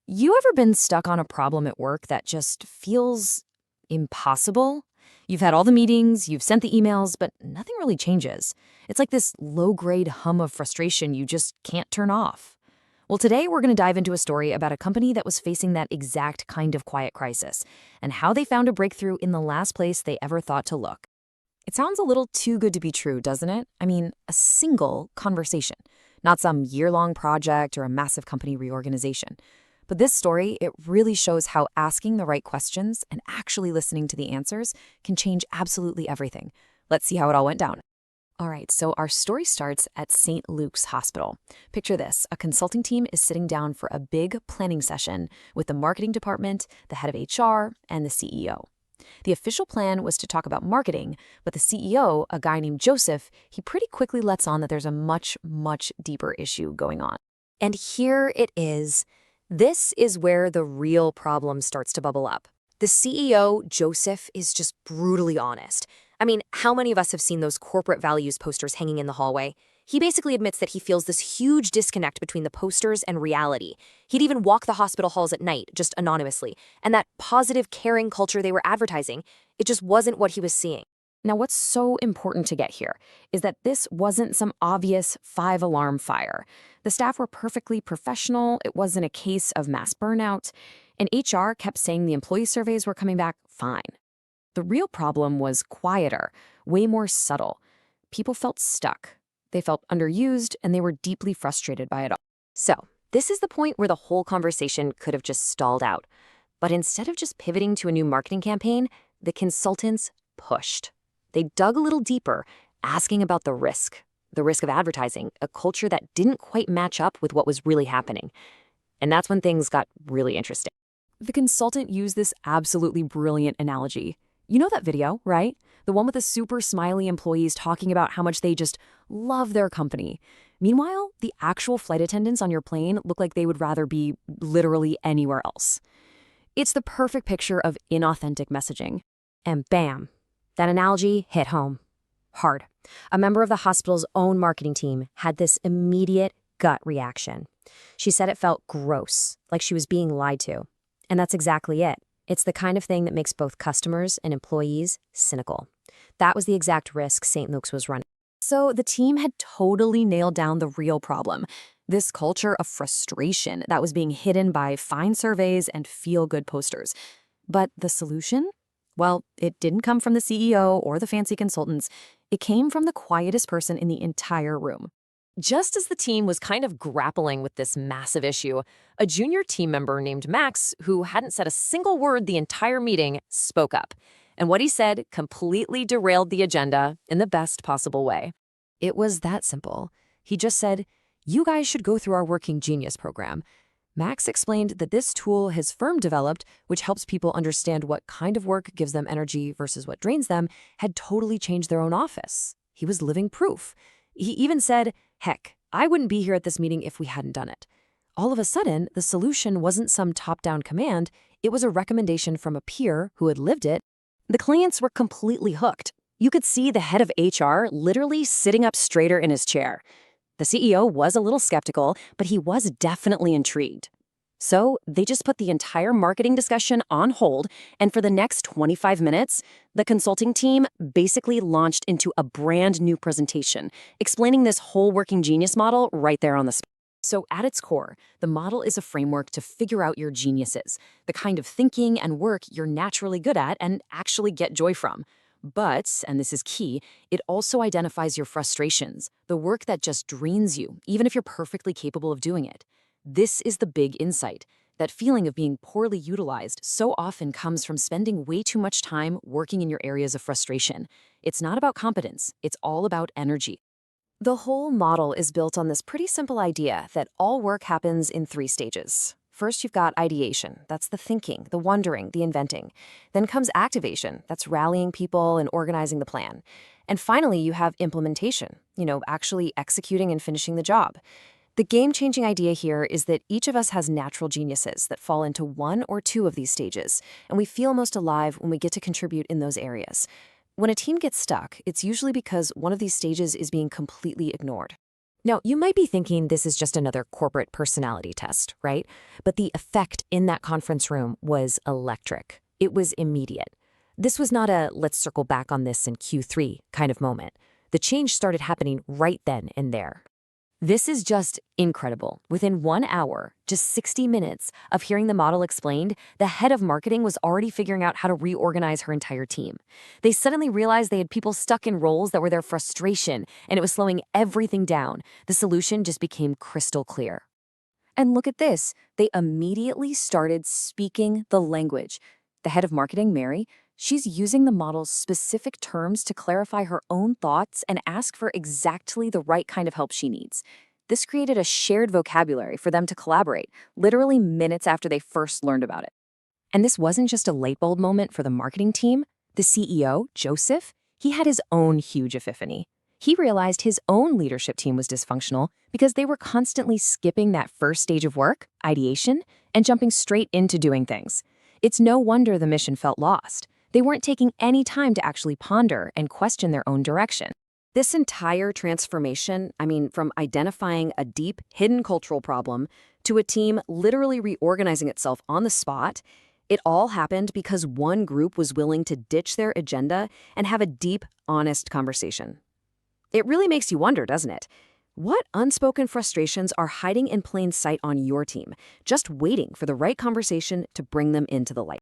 You ever been stuck on a problem at work that just feels impossible? You've had all the meetings, you've sent the emails, but nothing really changes. It's like this low-grade hum of frustration you just can't turn off. Well, today we're going to dive into a story about a company that was facing that exact kind of quiet crisis and how they found a breakthrough in the last place they ever thought to look. It sounds a little too good to be true, doesn't it? I mean, a single conversation, not some year-long project or a massive company reorganization. But this story, it really shows how asking the right questions and actually listening to the answers can change absolutely everything. Let's see how it all went down. All right, so our story starts at St. Luke's Hospital. Picture this, a consulting team is sitting down for a big planning session with the marketing department, the head of HR, and the CEO. The official plan was to talk about marketing, but the CEO, a guy named Joseph, he pretty quickly lets on that there's a much, much deeper issue going on. And here it is. This is where the real problem starts to bubble up. The CEO, Joseph, is just brutally honest. I mean, how many of us have seen those corporate values posters hanging in the hallway? He basically admits that he feels this huge disconnect between the posters and reality. He'd even walk the hospital halls at night, just anonymously, and that positive, caring culture they were advertising, it just wasn't what he was seeing. Now, what's so important to get here is that this wasn't some obvious five-alarm fire. The staff were perfectly professional, it wasn't a case of mass burnout, and HR kept saying the employee surveys were coming back fine. The real problem was quieter, way more subtle. People felt stuck. They felt underused, and they were deeply frustrated by it all. So, this is the point where the whole conversation could have just stalled out. But instead of just pivoting to a new marketing campaign, the consultants pushed. They dug a little deeper, asking about the risk of advertising, a culture that didn't quite match up with what was really happening. And that's when things got really interesting. The consultant used this absolutely brilliant analogy. You know that video, right? The one with the super smiley employees talking about how much they just love their company. Meanwhile, the actual flight attendants on your plane look like they would rather be literally anywhere else. It's the perfect picture of inauthentic messaging. And bam, that analogy hit home. Hard. A member of the hospital's own marketing team had this immediate gut reaction. She said it felt gross, like she was being lied to. And that's exactly it. It's the kind of thing that makes both customers and employees cynical. That was the exact risk St. Luke's was running. So the team had totally nailed down the real problem. This culture of frustration that was being hidden by fine surveys and feel-good posters. But the solution? Well, it didn't come from the CEO or the fancy consultants. It came from the quietest person in the entire room. Just as the team was kind of grappling with this massive issue, a junior team member named Max, who hadn't said a single word the entire meeting, spoke up. And what he said completely derailed the agenda in the best possible way. It was that simple. He just said, "You guys should go through our Working Genius program." Max explained that this tool his firm developed, which helps people understand what kind of work gives them energy versus what drains them, had totally changed their own office. He was living proof. He even said, "Heck, I wouldn't be here at this meeting if we hadn't done it." All of a sudden, the solution wasn't some top-down command, it was a recommendation from a peer who had lived it. The clients were completely hooked. You could see the head of HR literally sitting up straighter in his chair. The CEO was a little skeptical, but he was definitely intrigued. So they just put the entire marketing discussion on hold, and for the next 25 minutes, the consulting team basically launched into a brand new presentation, explaining this whole Working Genius model right there on the spot. So at its core, the model is a framework to figure out your geniuses, the kind of thinking and work you're naturally good at and actually get joy from. But, and this is key, it also identifies your frustrations, the work that just drains you, even if you're perfectly capable of doing it. This is the big insight. That feeling of being poorly utilized so often comes from spending way too much time working in your areas of frustration. It's not about competence, it's all about energy. The whole model is built on this pretty simple idea that all work happens in 3 stages. First, you've got ideation. That's the thinking, the wondering, the inventing. Then comes activation. That's rallying people and organizing the plan. And finally, you have implementation, actually executing and finishing the job. The game-changing idea here is that each of us has natural geniuses that fall into 1 or 2 of these stages, and we feel most alive when we get to contribute in those areas. When a team gets stuck, it's usually because one of these stages is being completely ignored. Now, you might be thinking this is just another corporate personality test, right? But the effect in that conference room was electric. It was immediate. This was not a let's circle back on this in Q3 kind of moment. The change started happening right then and there. This is just incredible. Within 1 hour, just 60 minutes of hearing the model explained, the head of marketing was already figuring out how to reorganize her entire team. They suddenly realized they had people stuck in roles that were their frustration, and it was slowing everything down. The solution just became crystal clear. And look at this. They immediately started speaking the language. The head of marketing, Mary, she's using the model's specific terms to clarify her own thoughts and ask for exactly the right kind of help she needs. This created a shared vocabulary for them to collaborate, literally minutes after they first learned about it. And this wasn't just a light bulb moment for the marketing team. The CEO, Joseph, he had his own huge epiphany. He realized his own leadership team was dysfunctional because they were constantly skipping that first stage of work, ideation, and jumping straight into doing things. It's no wonder the mission felt lost. They weren't taking any time to actually ponder and question their own direction. This entire transformation, from identifying a deep, hidden cultural problem to a team literally reorganizing itself on the spot, it all happened because one group was willing to ditch their agenda and have a deep, honest conversation. It really makes you wonder, doesn't it? What unspoken frustrations are hiding in plain sight on your team, just waiting for the right conversation to bring them into the light?